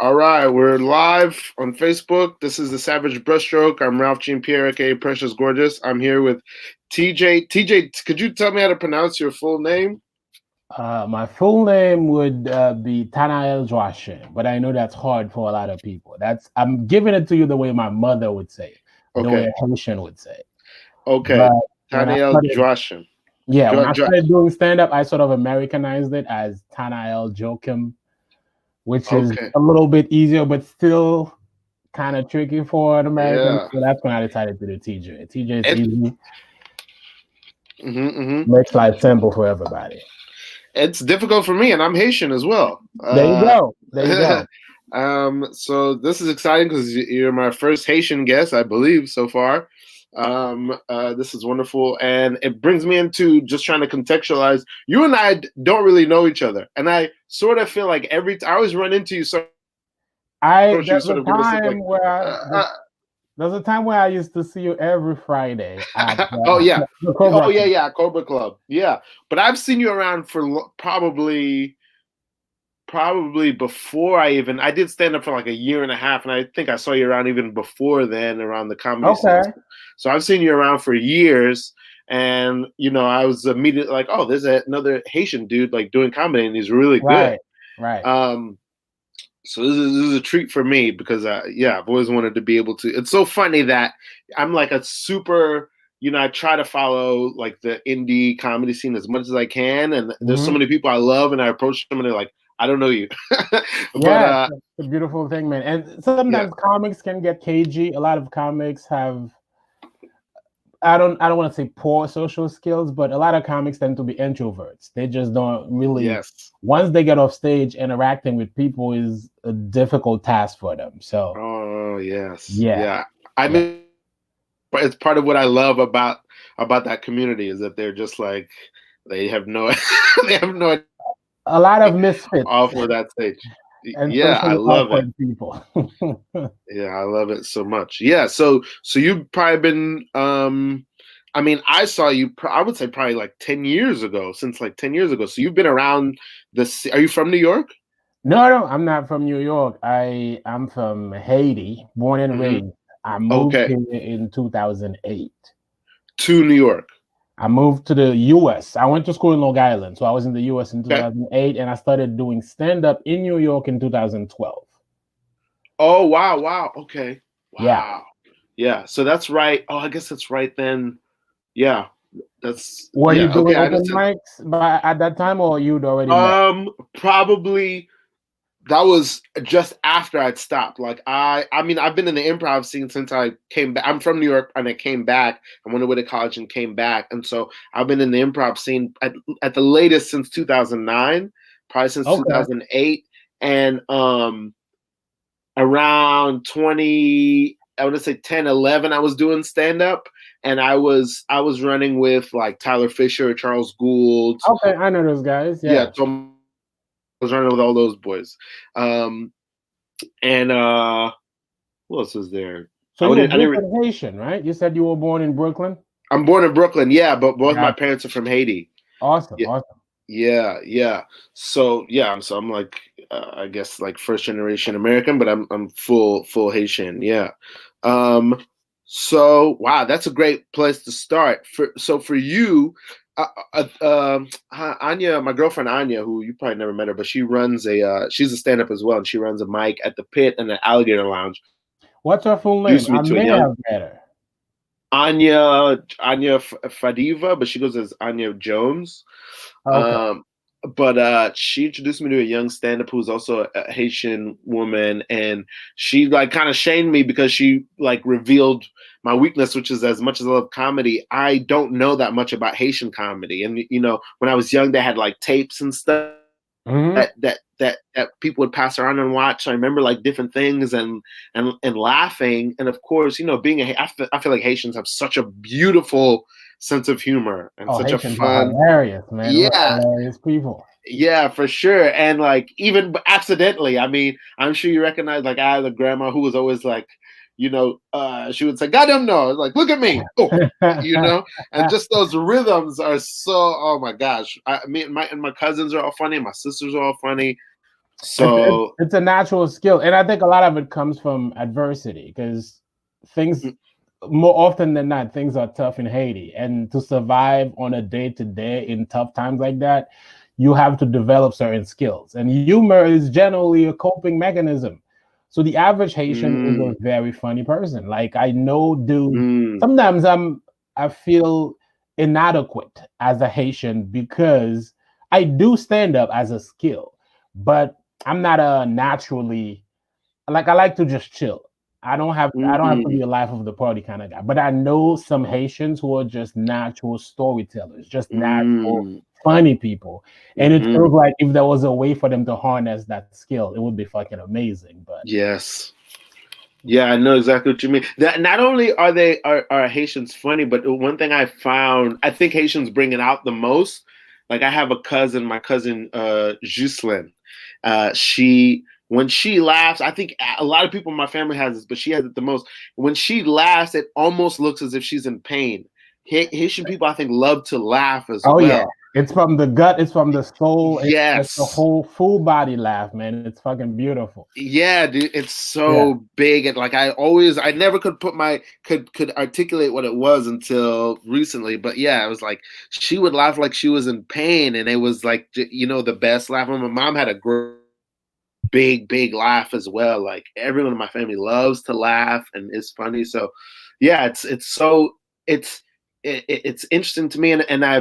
All right, we're live on Facebook. This is the Savage Brushstroke. I'm Ralph Jean Pierre, aka Precious Gorgeous. I'm here with TJ. TJ, could you tell me how to pronounce your full name? My full name would be Tanael Joachim, but I know that's hard for a lot of people. I'm giving it to you the way my mother would say it, the way Okay, a Haitian would say it. okay. But when I Tanael started, Joachim. yeah, when I Jo- started doing stand up, I sort of Americanized it as Tanael Joachim, which is okay, a little bit easier, but still kind of tricky for an American. yeah. So that's when I decided to do TJ. TJ is It, easy, mm-hmm. makes life simple for everybody. It's difficult for me, and I'm Haitian as well. There you go. There you go. So this is exciting because you're my first Haitian guest, I believe, so far. This is wonderful, and it brings me into just trying to contextualize. You and I don't really know each other, and I sort of feel like I always run into you. So I you there's sort a of give us like, time where there's a time where I used to see you every Friday at oh yeah, the oh Cobra yeah, Club. yeah, Cobra Club, yeah. But I've seen you around for probably before I did stand up for like a year and a half, and I think I saw you around even before then around the comedy Okay, scenes. So I've seen you around for years, and I was immediately like, oh, there's another Haitian dude like doing comedy, and he's really good. right, right. Um, so this is a treat for me because yeah, I've always wanted to be able to. It's so funny that I'm like a super. I try to follow like the indie comedy scene as much as I can, and there's so Hmm. many people I love, and I approach them, and they're like, "I don't know you," but Yeah, it's a beautiful thing, man. And sometimes yeah, comics can get cagey. A lot of comics have I don't want to say poor social skills, but a lot of comics tend to be introverts. They just don't really yes, once they get off stage, interacting with people is a difficult task for them. So oh yes, yeah, yeah. I yeah. mean, it's part of what I love about that community is that they're just like they have no they have no idea A lot of misfits off of that stage. and Yeah, I socially love it. awkward people. Yeah, I love it so much. Yeah, so you've probably been I mean, I saw you I would say probably like 10 years ago, since like 10 years ago. So you've been around are you from New York? No, no, I'm not from New York. I'm from Haiti, born and Hmm. raised. I moved Okay. here in 2008. To New York. I moved to the US. I went to school in Long Island. So I was in the US in Okay. 2008 and I started doing stand up in New York in 2012. Oh, wow, wow. Okay. Yeah. Wow. Yeah, so that's right. Oh, I guess that's right then. Yeah. That's Were you yeah, doing okay, I open understand. mics at that time or you'd already met? Probably that was just after I'd stopped. Like I mean, I've been in the improv scene since I came back. I'm from New York, and I came back. I went away to college and came back, and so I've been in the improv scene at the latest since 2009, probably since Okay. 2008, and around 20. I want to say 10, 11, I was doing stand up, and I was running with like Tyler Fisher, Charles Gould. Okay, I know those guys. Yeah, Yeah. so I was running with all those boys. Um, and who else was there? So I you were didn't. I didn't. Brooklyn Haitian, right? You said you were born in Brooklyn? I'm born in Brooklyn, yeah, but both my Yeah. parents are from Haiti. Awesome. Yeah, Awesome. yeah, yeah. So yeah, so I'm like, I guess like first generation American, but I'm full Haitian. Yeah. Um. So wow, that's a great place to start. For you, Anya, my girlfriend Anya, who you probably never met her, but she's a stand up as well, and she runs a mic at the Pit and the Alligator Lounge. What's her full name? Introduced me I to a may young have met her. Anya Fadiva, but she goes as Anya Jones. Okay. Um, but she introduced me to a young stand-up who's also a Haitian woman, and she like kind of shamed me because she like revealed my weakness, which is as much as I love comedy, I don't know that much about Haitian comedy. And when I was young, they had like tapes and stuff Hmm. that people would pass around and watch. I remember like different things and laughing. And of course, being I feel like Haitians have such a beautiful sense of humor and Oh, such a Haitians are fun. hilarious, man. We're Yeah, hilarious people. yeah, for sure. And like even accidentally, I mean, I'm sure you recognize like I had a grandma who was always like, she would say, "God don't know," like, "Look at me," oh, and just those rhythms are so. Oh my gosh, I mean, my cousins are all funny, my sisters are all funny. So It's a natural skill, and I think a lot of it comes from adversity because things more often than not things are tough in Haiti, and to survive on a day to day in tough times like that, you have to develop certain skills, and humor is generally a coping mechanism. So the average Haitian is a very funny person. Like I know, dude. Sometimes I feel inadequate as a Haitian because I do stand up as a skill, but I'm not a naturally like I like to just chill. I don't have to be a life of the party kind of guy. But I know some Haitians who are just natural storytellers, just natural funny people. And it feels like if there was a way for them to harness that skill, it would be fucking amazing. But yes. Yeah, I know exactly what you mean. That not only are Haitians funny, but one thing I found, I think Haitians bring it out the most. Like I have a cousin, my cousin Ghislaine. She when she laughs, I think a lot of people in my family has this, but she has it the most. When she laughs, it almost looks as if she's in pain. Haitian people, I think, love to laugh as oh yeah, well. it's from the gut, it's from the soul, it's the Yes. whole full body laugh, man. It's fucking beautiful. Yeah, dude, it's Yeah. so big, and like I never could articulate what it was until recently. But yeah, it was like she would laugh like she was in pain, and it was like the best laugh. My mom had a great, big laugh as well. Like everyone in my family loves to laugh and is funny. So yeah, it's it's interesting to me, and I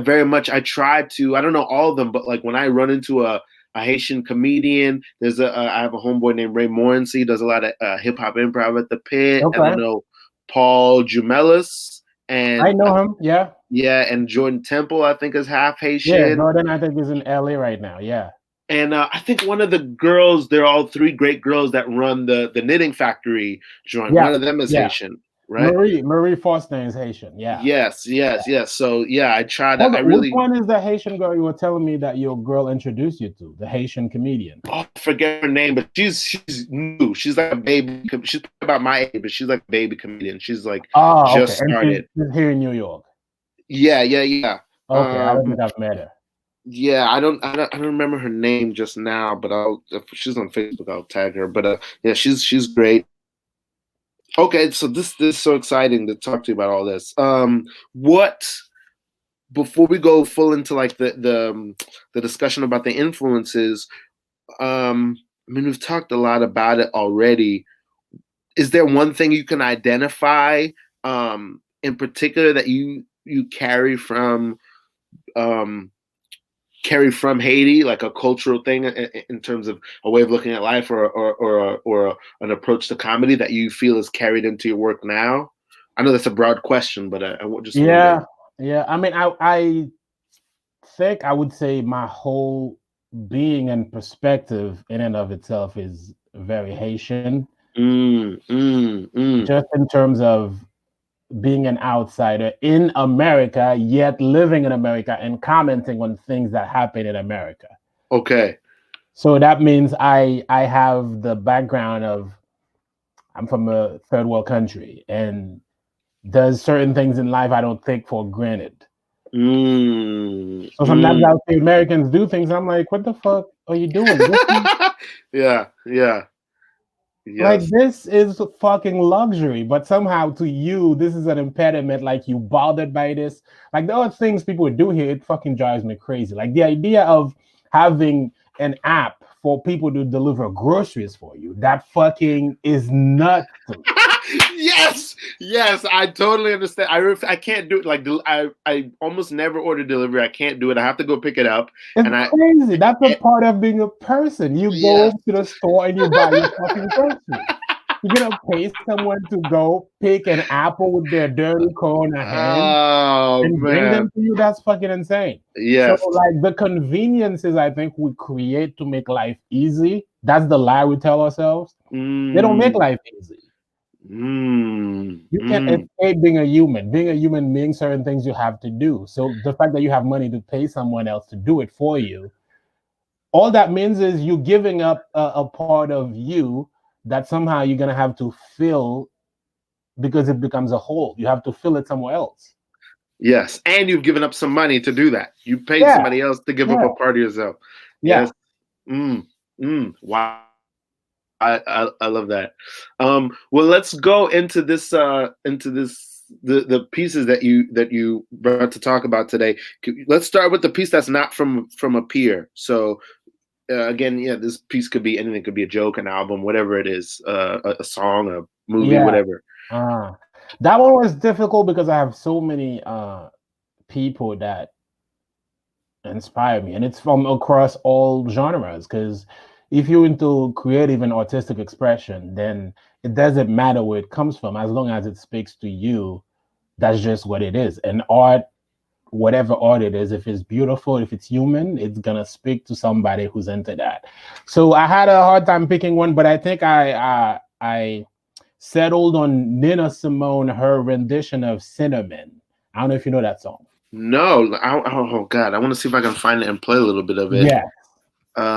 try to. I don't know all of them, but like when I run into a Haitian comedian. I have a homeboy named Ray Morency. He does a lot of hip hop improv at the Pit, and I Okay. know Paul Jumelis I and know him. Yeah. yeah, and Jordan Temple. I think is half Yeah. Haitian, Jordan, I think, is in LA right now. Yeah. and I think one of the girls. They're all three great girls that run the Knitting Factory joint. Yeah. One of them is Yeah. Haitian, right? Marie Foster is Haitian. Yeah. Yes. So yeah, I try to. Hold I on. Which really one is the Haitian girl you were telling me that your girl introduced you to? The Haitian comedian. I forget her name, but she's new. She's like a baby. She's about my age, but she's like a baby comedian. She's like Oh, okay. just And started. she's here in New York. Yeah. Okay, I don't think I've met her. Yeah, I don't remember her name just now, but if she's on Facebook, I'll tag her. But yeah, she's great. Okay, so this is so exciting to talk to you about all this. What before we go full into like the discussion about the influences, I mean, we've talked a lot about it already. Is there one thing you can identify in particular that you um, carry from Haiti, like a cultural thing in terms of a way of looking at life, or an approach to comedy that you feel is carried into your work now? I know that's a broad question, but I just wonder. Yeah. I mean, I think I would say my whole being and perspective in and of itself is very Haitian. Just in terms of being an outsider in America, yet living in America and commenting on things that happen in America. Okay. So that means I have the background of I'm from a third world country, and there's certain things in life I don't take for granted. So sometimes I'll see Americans do things, I'm like, what the fuck are you doing? Yeah. Like Yes. this is fucking luxury, but somehow to you this is an impediment. Like you bothered by this. Like there are things people do here. It fucking drives me crazy. Like the idea of having an app for people to deliver groceries for you. That fucking is nuts to me. Yes, I totally understand. I can't do it. Like I almost never order delivery. I can't do it. I have to go pick it up, It's and crazy. That's a part of being a person. You yes. go to the store and you buy your fucking groceries. You're gonna pay someone to go pick an apple with their dirty corona hand Oh and bring man, them to you. That's fucking insane. So yes. like the conveniences I think we create to make life easy, that's the lie we tell ourselves. They don't make Mm, life easy. You can't mm. escape being a human. Being a human means certain things you have to do. So the fact that you have money to pay someone else to do it for you, all that means is you giving up a part of you that somehow you're gonna have to fill because it becomes a hole. You have to fill it somewhere else. Yes, and you've given up some money to do that. You paid Yeah, somebody else to give up yeah, a part of yourself. yeah. Yes. Mm. Wow. I love that. Well, let's go into the pieces that you brought to talk about today. Let's start with the piece that's not from a peer. So again, yeah, this piece could be anything. It could be a joke, an album, whatever it is, a song, a movie, Yeah. whatever. That one was difficult because I have so many people that inspire me, and it's from across all genres. Because if you're into creative and artistic expression, then it doesn't matter where it comes from, as long as it speaks to you. That's just what it is. And art, whatever art it is, if it's beautiful, if it's human, it's gonna speak to somebody who's into that. So I had a hard time picking one, but I think I settled on Nina Simone, her rendition of Cinnamon. I don't know if you know that song. No, oh God, I want to see if I can find it and play a little bit of it. Yeah.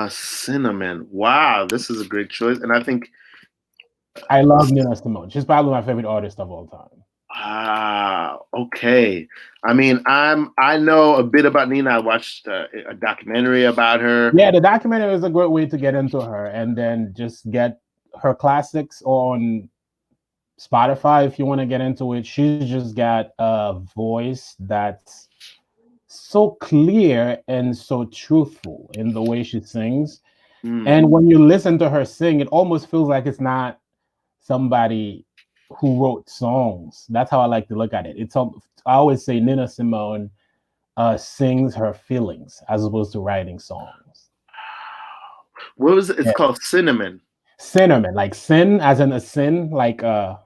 Cinnamon. Wow, this is a great choice, and I think I love Nina Simone. She's probably my favorite artist of all time. Okay. I mean, I know a bit about Nina. I watched a documentary about her. Yeah, the documentary is a great way to get into her, and then just get her classics on Spotify if you want to get into it. She's just got a voice that's so clear and so truthful in the way she sings. And when you listen to her sing, it almost feels like it's not somebody who wrote songs. That's how I like to look at it. I always say Nina Simone sings her feelings as opposed to writing songs. What was it? It's called Cinnamon. Cinnamon, like sin as in a sin, like the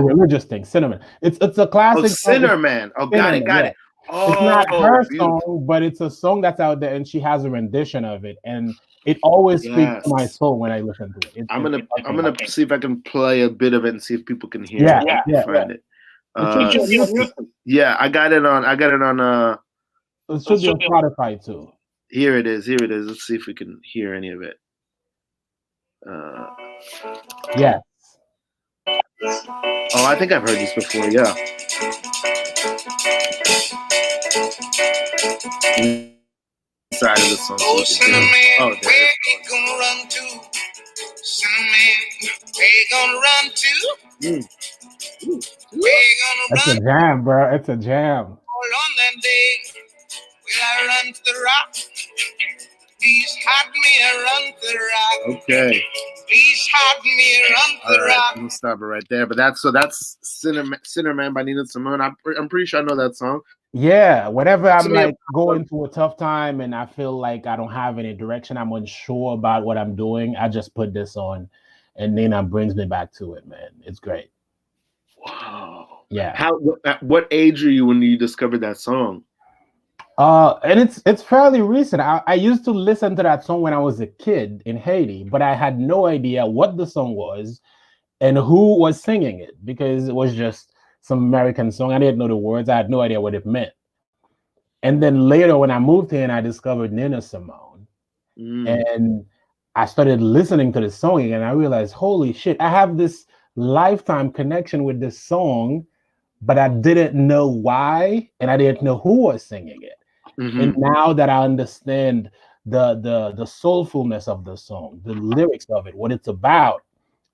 religious thing. Cinnamon. It's a classic song. Cinnamon. Oh, got it. Oh, it's not her beautiful song, but it's a song that's out there, and she has a rendition of it, and it always speaks to my soul when I listen to it. I'm gonna see if I can play a bit of it and see if people can hear it. Find it. Yeah, I got it on. It should be on Spotify too. Here it is. Let's see if we can hear any of it. Yes. Oh, I think I've heard this before. Yeah. Inside of the song. Oh, Cinnamon, where you gonna run to? Cinnamon, where you gonna run to? That's a jam, bro. It's a jam. All on that day, will I run to the rock? Please hide me and run to the rock. Okay. Please hide me and run to the rock. I'm gonna stop it right there. But that's Cinnamon by Nina Simone. I'm pretty sure I know that song. Yeah, whenever I'm like going through a tough time and I feel like I don't have any direction, I'm unsure about what I'm doing, I just put this on, and Nina brings me back to it, man. It's great. Wow. Yeah. At what age are you when you discovered that song? And it's fairly recent. I used to listen to that song when I was a kid in Haiti, but I had no idea what the song was and who was singing it, because it was just some American song. I didn't know the words. I had no idea what it meant. And then later when I moved here and I discovered Nina Simone, and I started listening to the song and I realized, holy shit, I have this lifetime connection with this song, but I didn't know why, and I didn't know who was singing it. And now that I understand the soulfulness of the song, the lyrics of it, what it's about,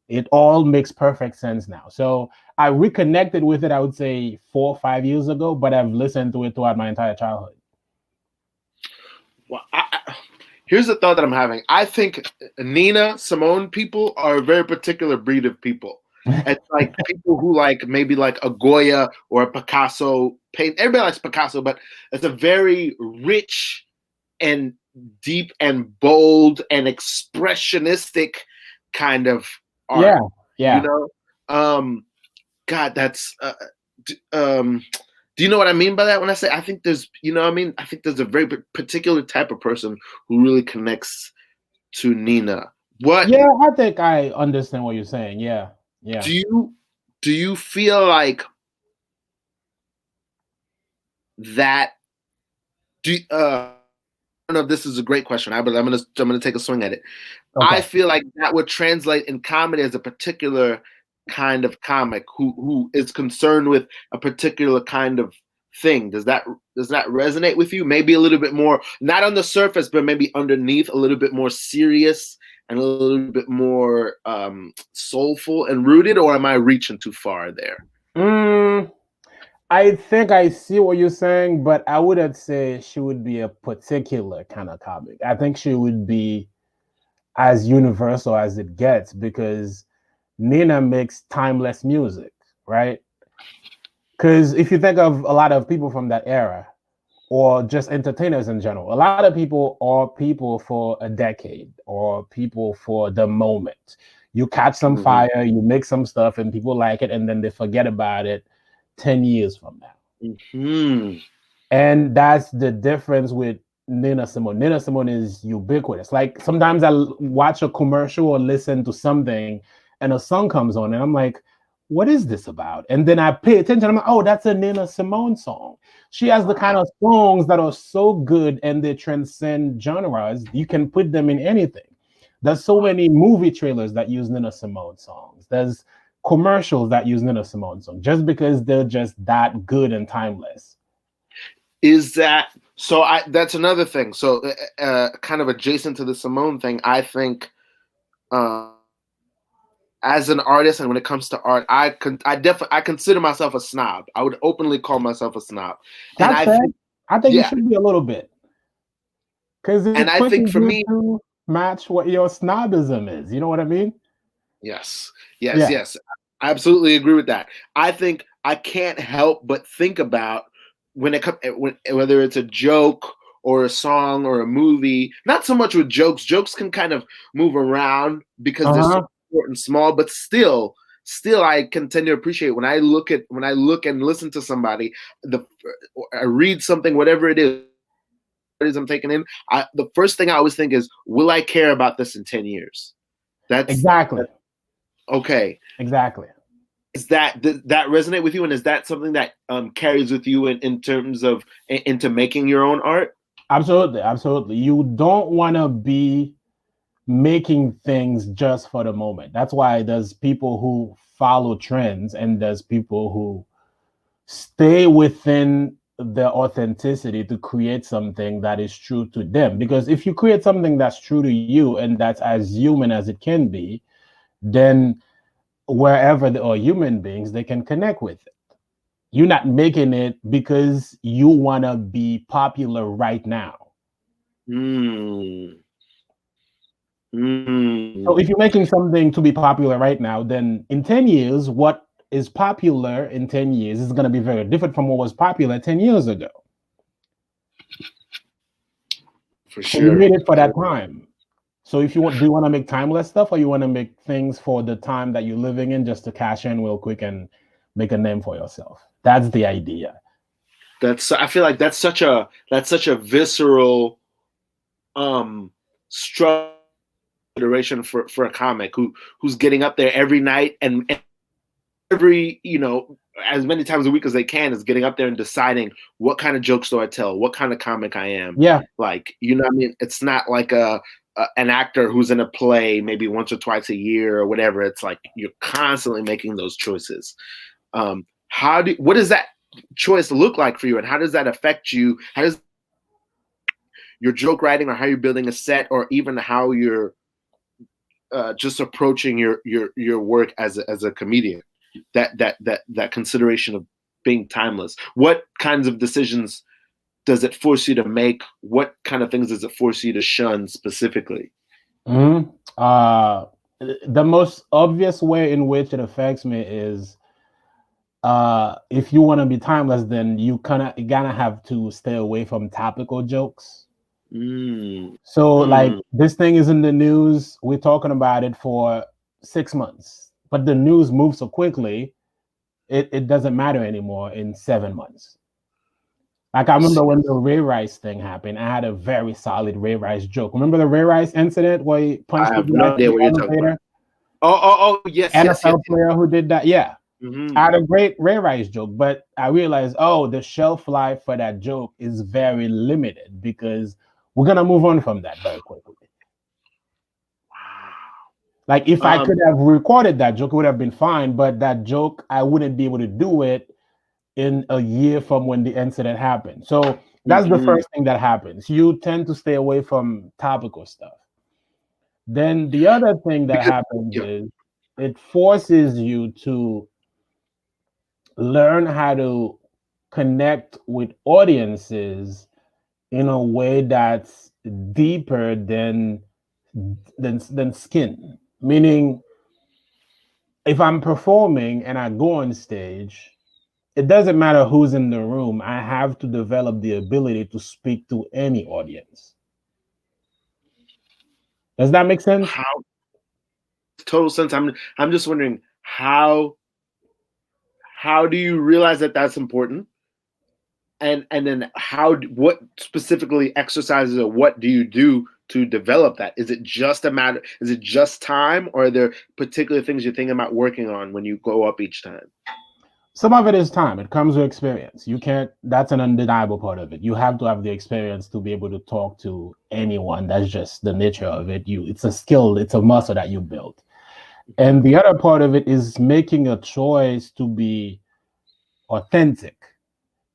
it all makes perfect sense now. So I reconnected with it, I would say 4 or 5 years ago, but I've listened to it throughout my entire childhood. Well, here's the thought that I'm having. I think Nina Simone people are a very particular breed of people. It's like people who like maybe like a Goya or a Picasso paint. Everybody likes Picasso, but it's a very rich and deep and bold and expressionistic kind of art. Yeah. You know, God, that's. Do you know what I mean by that? When I say I think there's, I think there's a very particular type of person who really connects to Nina. What? Yeah, I think I understand what you're saying. Yeah. Do you feel like that? I don't know if this is a great question, but I'm gonna take a swing at it. Okay. I feel like that would translate in comedy as a particular kind of comic who is concerned with a particular kind of thing. Does that resonate with you? Maybe a little bit more, not on the surface, but maybe underneath, a little bit more serious and a little bit more soulful and rooted, or am I reaching too far there? I think I see what you're saying, but I wouldn't say she would be a particular kind of comic. I think she would be as universal as it gets because Nina makes timeless music, right? Because if you think of a lot of people from that era, or just entertainers in general, a lot of people are people for a decade or people for the moment. You catch some fire, you make some stuff, and people like it, and then they forget about it 10 years from now. And that's the difference with Nina Simone. Nina Simone is ubiquitous. Like sometimes I watch a commercial or listen to something and a song comes on and I'm like, what is this about? And then I pay attention. I'm like, oh, that's a Nina Simone song. She has the kind of songs that are so good and they transcend genres. You can put them in anything. There's so many movie trailers that use Nina Simone songs. There's commercials that use Nina Simone songs just because they're just that good and timeless. Is that so? That's another thing. So, kind of adjacent to the Simone thing, I think, as an artist, and when it comes to art, I consider myself a snob. I would openly call myself a snob. That's fair. I think you should be a little bit, because it pushes you to match what your snobism is. You know what I mean? Yes. I absolutely agree with that. I think I can't help but think about when it comes, whether it's a joke or a song or a movie. Not so much with jokes. Jokes can kind of move around because they're so short and small, but still I can tend to appreciate when I look and listen to somebody, I read something, whatever it is I'm taking in. The first thing I always think is, will I care about this in 10 years? Exactly. Okay. Exactly. Is that resonate with you, and is that something that carries with you in terms of into making your own art? Absolutely. You don't want to be making things just for the moment. That's why there's people who follow trends and there's people who stay within their authenticity to create something that is true to them. Because if you create something that's true to you and that's as human as it can be, then wherever there are human beings, they can connect with it. You're not making it because you want to be popular right now. So if you're making something to be popular right now, then in 10 years, what is popular in 10 years is going to be very different from what was popular 10 years ago. For sure. So you made it for that time. So if you want, do you want to make timeless stuff, or you want to make things for the time that you're living in just to cash in real quick and make a name for yourself? That's the idea. I feel like that's such a visceral struggle for a comic who's getting up there every night and every, as many times a week as they can, is getting up there and deciding what kind of jokes do I tell, what kind of comic I am. Yeah. Like, what I mean? It's not like an actor who's in a play maybe once or twice a year or whatever. It's like you're constantly making those choices. What does that choice look like for you, and how does that affect you? How does your joke writing, or how you're building a set, or even how you're just approaching your work as a comedian? That consideration of being timeless. What kinds of decisions does it force you to make? What kind of things does it force you to shun specifically? The most obvious way in which it affects me is if you want to be timeless, then you gonna have to stay away from topical jokes. So like this thing is in the news, we're talking about it for 6 months, but the news moves so quickly, it doesn't matter anymore in 7 months. Like I remember when the Ray Rice thing happened, I had a very solid Ray Rice joke. Remember the Ray Rice incident where he punched I have no idea what you're talking about. Oh, yes. NFL player who did that. Yeah. I had a great Ray Rice joke, but I realized, the shelf life for that joke is very limited because we're gonna move on from that very quickly. Wow. Like if I could have recorded that joke, it would have been fine, but that joke, I wouldn't be able to do it in a year from when the incident happened. So that's the first thing that happens. You tend to stay away from topical stuff. Then the other thing that Because happens yeah, is it forces you to learn how to connect with audiences in a way that's deeper than skin. Meaning, if I'm performing and I go on stage, it doesn't matter who's in the room. I have to develop the ability to speak to any audience. Does that make sense? how total sense. I'm just wondering how do you realize that that's important? And then what specifically exercises or what do you do to develop that? Is it just a matter? Is it just time, or are there particular things you're thinking about working on when you go up each time? Some of it is time. It comes with experience. You can't, that's an undeniable part of it. You have to have the experience to be able to talk to anyone. That's just the nature of it. It's a skill, it's a muscle that you build. And the other part of it is making a choice to be authentic.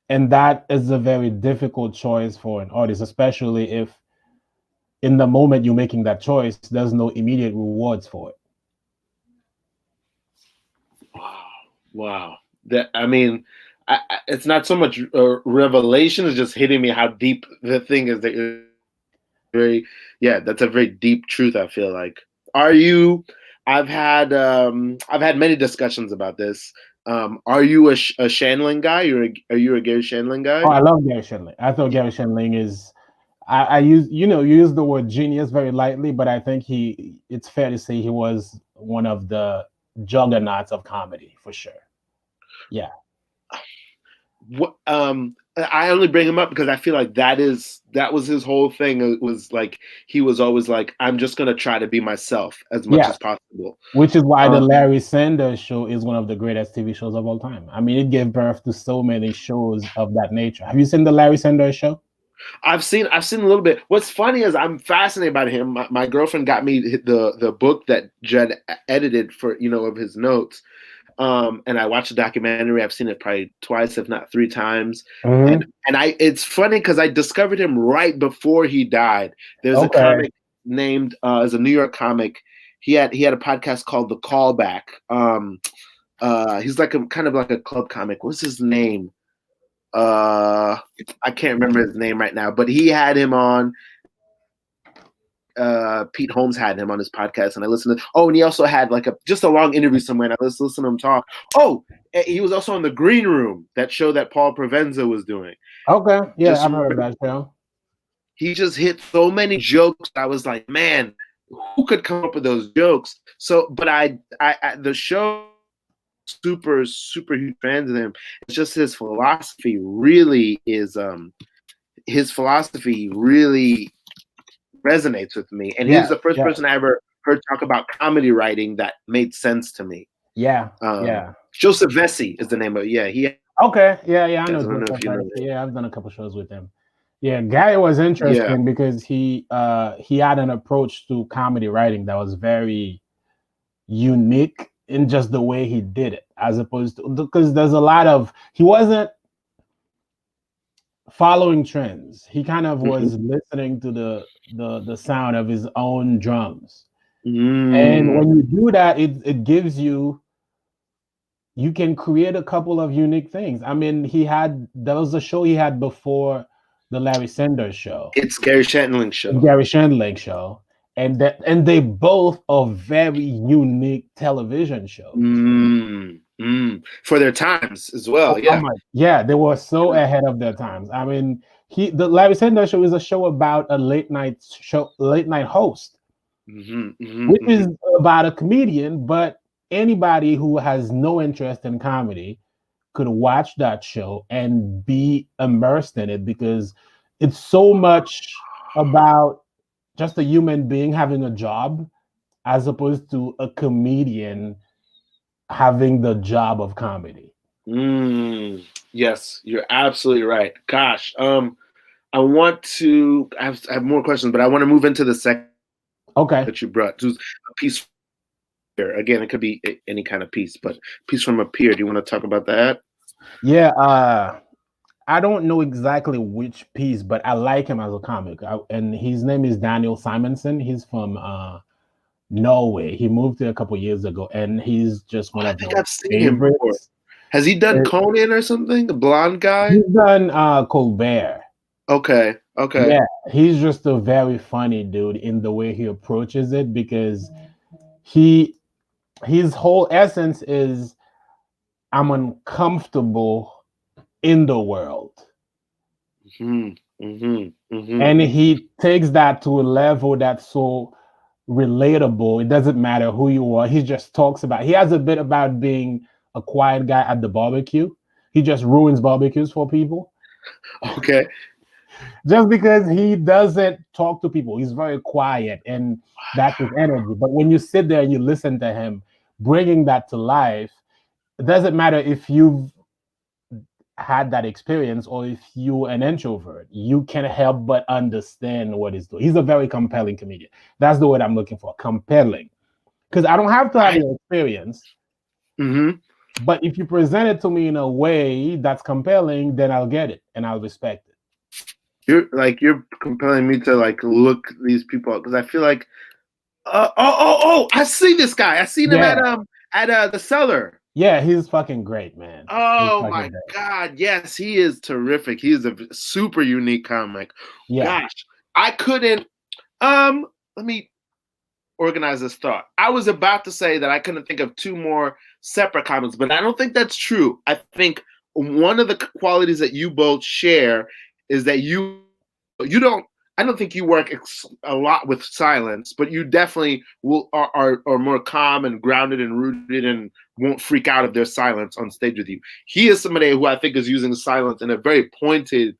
And that is a very difficult choice for an artist, especially if in the moment you're making that choice, there's no immediate rewards for it. Wow. That I mean, it's not so much revelation; it's just hitting me how deep the thing is. That very, yeah, that's a very deep truth. I feel like. Are you? I've had many discussions about this. Are you a Shandling guy? Are you a Gary Shandling Oh, guy? I love Gary Shandling. I thought Gary Shandling is, I use, you use the word genius very lightly, but I think it's fair to say he was one of the juggernauts of comedy for sure. Yeah. What I only bring him up because I feel like that was his whole thing. It was like he was always like, I'm just gonna try to be myself as much Yeah. as possible. Which is why the Larry Sanders Show is one of the greatest TV shows of all time. I mean, it gave birth to so many shows of that nature. Have you seen the Larry Sanders Show? I've seen a little bit. What's funny is I'm fascinated by him. My girlfriend got me the book that Judd edited for of his notes. And I watched the documentary. I've seen it probably twice, if not three times. Mm-hmm. And it's funny because I discovered him right before he died. There's a comic named as a New York comic. He had a podcast called The Callback. He's like a kind of like a club comic. What's his name? I can't remember his name right now, but he had him on. Pete Holmes had him on his podcast, and I listened to. Oh, and he also had like just a long interview somewhere, and I listened to him talk. Oh, he was also on the Green Room, that show that Paul Provenza was doing. Okay, yeah, I've heard of that show. He just hit so many jokes. I was like, man, who could come up with those jokes? So, but the show, super huge fans of him. It's just his philosophy really is. His philosophy really resonates with me, and he's the first person I ever heard talk about comedy writing that made sense to me. Yeah. Joseph Vesey is the name of it. Yeah, I know Joseph Vesey. Yeah, I've done a couple shows with him. Yeah, Gary was interesting because he had an approach to comedy writing that was very unique in just the way he did it, as opposed to, because there's a lot of, he wasn't following trends. He kind of was listening to the sound of his own drums. And when you do that, it gives you can create a couple of unique things. I mean, there was a show he had before the Larry Sanders Show. It's Gary Shandling Show. Gary Shandling Show. And they both are very unique television shows. For their times as well. Yeah, they were so ahead of their times. I mean, the Larry Sanders Show is a show about a late night host, which is about a comedian, but anybody who has no interest in comedy could watch that show and be immersed in it, because it's so much about just a human being having a job as opposed to a comedian having the job of comedy. Yes, you're absolutely right. Gosh, I have more questions, but I want to move into the second that you brought. Just a piece here. Again, it could be any kind of piece, but piece from a peer. Do you want to talk about that? Yeah, I don't know exactly which piece, but I like him as a comic. And his name is Daniel Simonson. He's from Norway. He moved there a couple years ago, and he's just one I of think my I've seen him before. favorites. Has he done Conan or something? The blonde guy? He's done Colbert. Okay. Yeah, he's just a very funny dude in the way he approaches it, because his whole essence is, I'm uncomfortable in the world. And he takes that to a level that's so relatable. It doesn't matter who you are. He just talks about, he has a bit about being a quiet guy at the barbecue. He just ruins barbecues for people. Okay. Just because he doesn't talk to people. He's very quiet, and that's his energy. But when you sit there and you listen to him bringing that to life, it doesn't matter if you've had that experience or if you're an introvert, you can't help but understand what he's doing. He's a very compelling comedian. That's the word I'm looking for, compelling. Because I don't have to have the experience. But if you present it to me in a way that's compelling, then I'll get it and I'll respect it. You're compelling me to like look these people up, because I feel like I see this guy. I seen him at the Cellar. Yeah, he's fucking great, man. Oh my God, yes, he is terrific. He is a super unique comic. Yeah. Gosh, I couldn't. Let me organize this thought. I was about to say that I couldn't think of two more separate comics, but I don't think that's true. I think one of the qualities that you both share is that you don't. I don't think you work a lot with silence, but you definitely are more calm and grounded and rooted and won't freak out if there's silence on stage with you. He is somebody who I think is using silence in a very pointed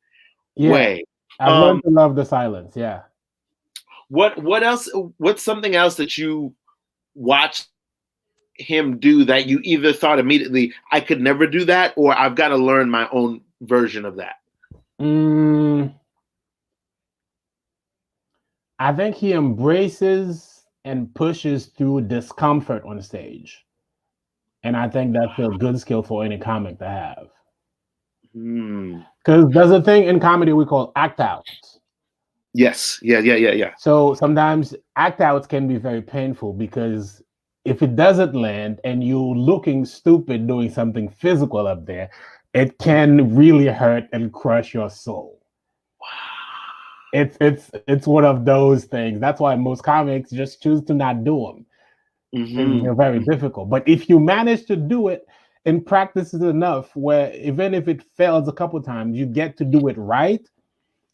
way. I've learned to love the silence. Yeah. What else? What's something else that you watched him do that you either thought immediately, I could never do that, or I've got to learn my own version of that? I think he embraces and pushes through discomfort on stage. And I think that's a good skill for any comic to have. Because there's a thing in comedy we call act outs. Yes. Yeah. So sometimes act outs can be very painful, because if it doesn't land and you're looking stupid doing something physical up there, it can really hurt and crush your soul. It's one of those things. That's why most comics just choose to not do them. They're very difficult. But if you manage to do it and practice it enough, where even if it fails a couple times, you get to do it right.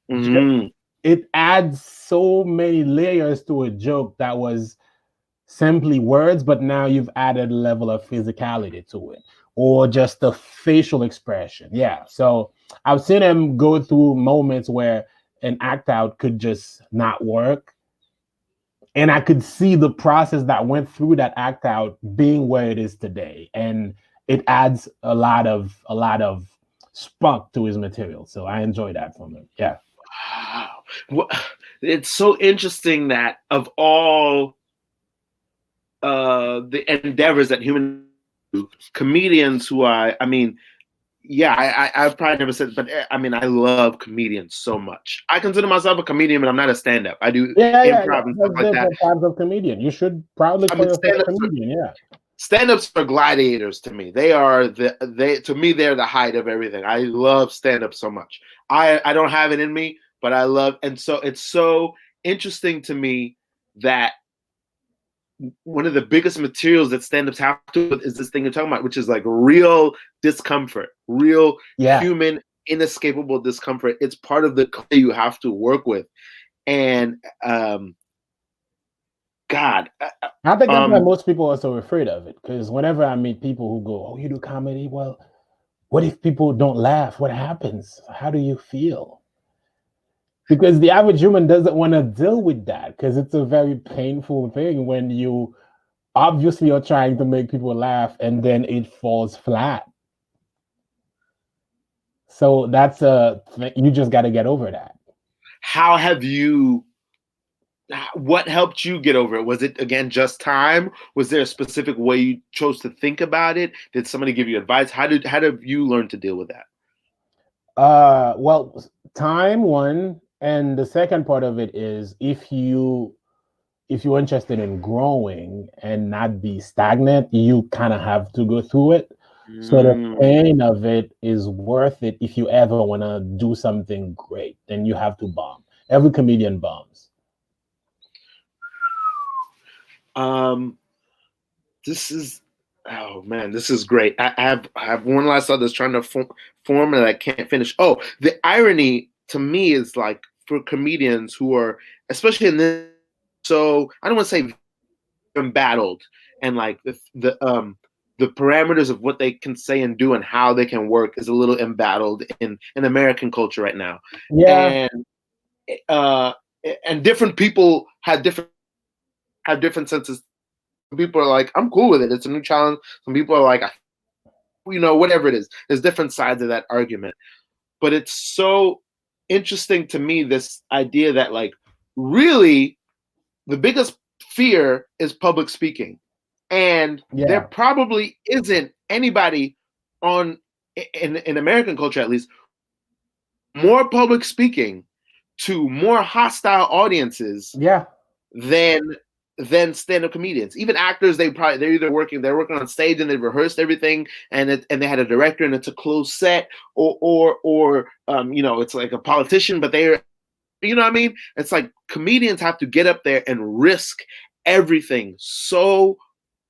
It adds so many layers to a joke that was simply words, but now you've added a level of physicality to it, or just the facial expression. Yeah. So I've seen him go through moments where an act out could just not work. And I could see the process that went through that act out being where it is today. And it adds a lot of spunk to his material. So I enjoy that from him. Yeah. Wow. Well, it's so interesting that of all the endeavors that human comedians who I've probably never said, but I mean, I love comedians so much. I consider myself a comedian, but I'm not a stand-up. I do improv and stuff like that. Types of comedian. You should proudly call yourself a comedian. Yeah. Stand-ups are gladiators to me. They're the height of everything. I love stand-up so much. I don't have it in me, but I love, and so it's so interesting to me that one of the biggest materials that stand-ups have to is this thing you're talking about, which is like real discomfort, real human, inescapable discomfort. It's part of the clay you have to work with. And God, I think that's why most people are so afraid of it. Because whenever I meet people who go, "Oh, you do comedy? Well, what if people don't laugh? What happens? How do you feel?" Because the average human doesn't want to deal with that, because it's a very painful thing when you obviously are trying to make people laugh and then it falls flat. So that's you just got to get over that. What helped you get over it? Was it, again, just time? Was there a specific way you chose to think about it? Did somebody give you advice? How did you learn to deal with that? Well, time, one. And the second part of it is, if you if you're interested in growing and not be stagnant, you kind of have to go through it. So the pain of it is worth it if you ever want to do something great. Then you have to bomb. Every comedian bombs. This is, oh man, this is great. I have one last thought that's trying to form and I can't finish. Oh, the irony to me is like for comedians who are, especially in this, so I don't want to say embattled and like the parameters of what they can say and do and how they can work is a little embattled in American culture right now. Yeah. And different people have different senses. Some people are like, I'm cool with it. It's a new challenge. Some people are like, whatever it is. There's different sides of that argument. But it's so interesting to me, this idea that like really the biggest fear is public speaking. And there probably isn't anybody in American culture, at least, more public speaking to more hostile audiences than stand-up comedians. Even actors, they're working on stage and they rehearsed everything and they had a director and it's a closed set or it's like a politician, but they're, you know what I mean? It's like comedians have to get up there and risk everything so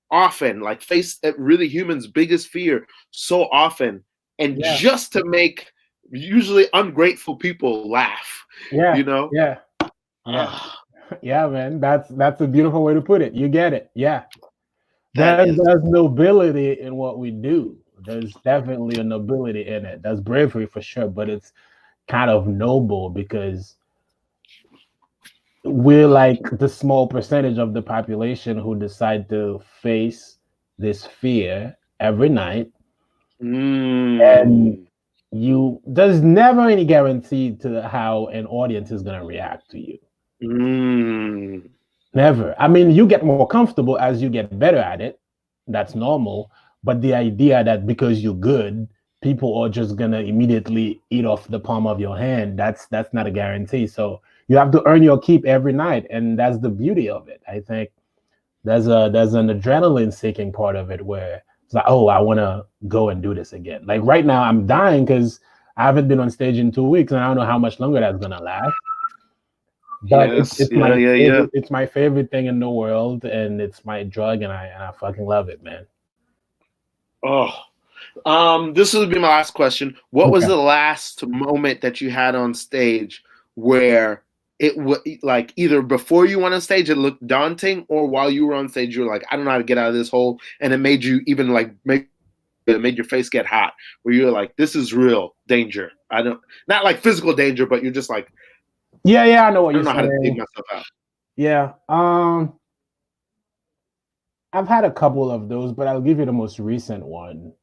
often, like face really humans' biggest fear so often, and just to make usually ungrateful people laugh. Yeah. Yeah, man. That's a beautiful way to put it. You get it. Yeah. There's nobility in what we do. There's definitely a nobility in it. That's bravery for sure, but it's kind of noble because we're like the small percentage of the population who decide to face this fear every night. And there's never any guarantee to how an audience is going to react to you. Never. I mean, you get more comfortable as you get better at it. That's normal. But the idea that because you're good, people are just gonna immediately eat off the palm of your hand, that's not a guarantee. So you have to earn your keep every night, and that's the beauty of it. I think there's an adrenaline seeking part of it where it's like, oh, I want to go and do this again. Like right now, I'm dying because I haven't been on stage in 2 weeks, and I don't know how much longer that's gonna last. But it's my favorite thing in the world, and it's my drug, and I fucking love it, man. This will be my last question. What was the last moment that you had on stage where it was like either before you went on stage it looked daunting, or while you were on stage you were like, I don't know how to get out of this hole, and it made you even like it made your face get hot, where you're like, this is real danger. Not like physical danger, but you're just like, I know what you're saying. I don't know how to take myself out. Yeah. I've had a couple of those, but I'll give you the most recent one.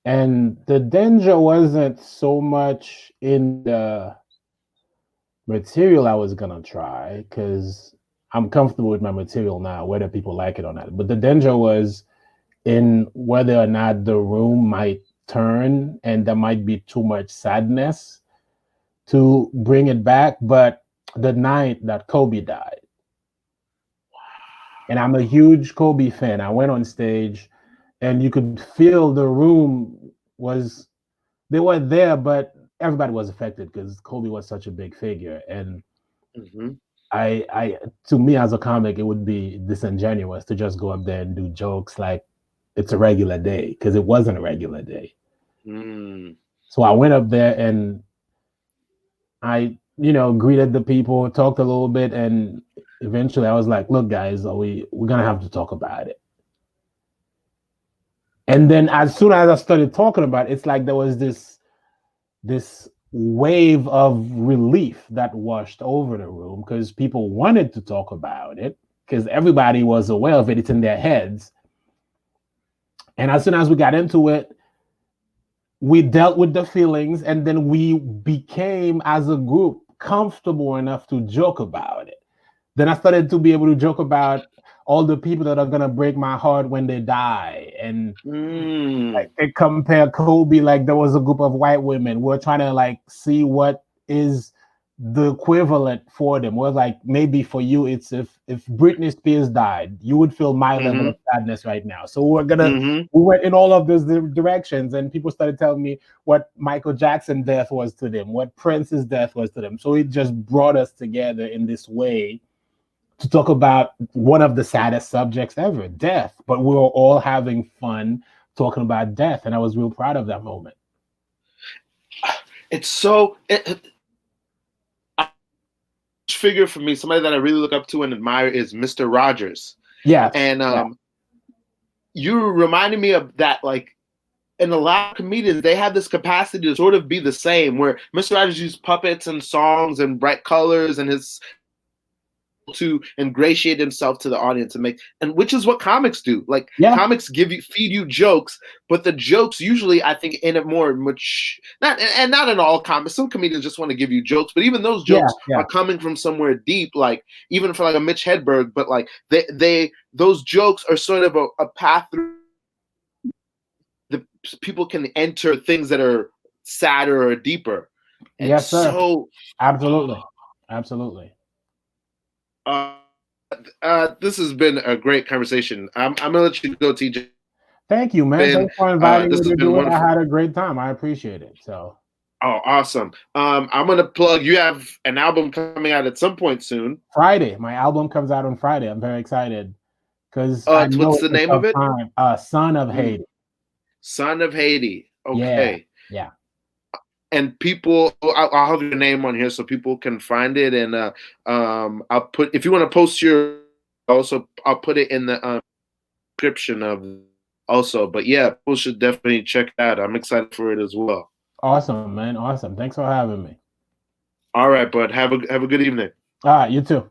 And the danger wasn't so much in the material I was gonna try, because I'm comfortable with my material now, whether people like it or not. But the danger was in whether or not the room might turn and there might be too much sadness to bring it back. But the night that Kobe died, and I'm a huge Kobe fan, I went on stage and you could feel the room they were there, but everybody was affected because Kobe was such a big figure. And I to me as a comic, it would be disingenuous to just go up there and do jokes like it's a regular day, because it wasn't a regular day. So I went up there and I, greeted the people, talked a little bit, and eventually I was like, look, guys, we're gonna have to talk about it. And then as soon as I started talking about it, it's like there was this wave of relief that washed over the room, because people wanted to talk about it, because everybody was aware of it. It's in their heads. And as soon as we got into it, we dealt with the feelings, and then we became, as a group, comfortable enough to joke about it. Then I started to be able to joke about all the people that are gonna break my heart when they die, and like they compare Kobe, like there was a group of white women. We're trying to like see what is the equivalent for them. Was like maybe for you, it's if Britney Spears died, you would feel my level of sadness right now. So we went in all of those directions, and people started telling me what Michael Jackson's death was to them, what Prince's death was to them. So it just brought us together in this way to talk about one of the saddest subjects ever, death. But we were all having fun talking about death, and I was real proud of that moment. It's so figure for me, somebody that I really look up to and admire is Mr. Rogers. Yeah. And you reminded me of that, like, in a lot of comedians, they have this capacity to sort of be the same, where Mr. Rogers used puppets and songs and bright colors and his to ingratiate himself to the audience and which is what comics do. Like comics feed you jokes, but the jokes usually, I think, in a more not in all comics. Some comedians just want to give you jokes, but even those jokes are coming from somewhere deep, like even for like a Mitch Hedberg, but like those jokes are sort of a path through the people can enter things that are sadder or deeper. Yes, sir. So absolutely. This has been a great conversation. I'm gonna let you go, TJ. Thank you, man. Thanks for inviting me to do it. I had a great time. I appreciate it. So. Oh, awesome. I'm gonna plug. You have an album coming out at some point soon. Friday. My album comes out on Friday. I'm very excited because what's the name of it? Son of Haiti. Son of Haiti. Okay. Yeah. And people, I'll have your name on here so people can find it. And I'll put, if you want to post your, also I'll put it in the description of also. But yeah, people should definitely check it out. I'm excited for it as well. Awesome, man. Awesome. Thanks for having me. All right, bud. Have a good evening. All right, you too.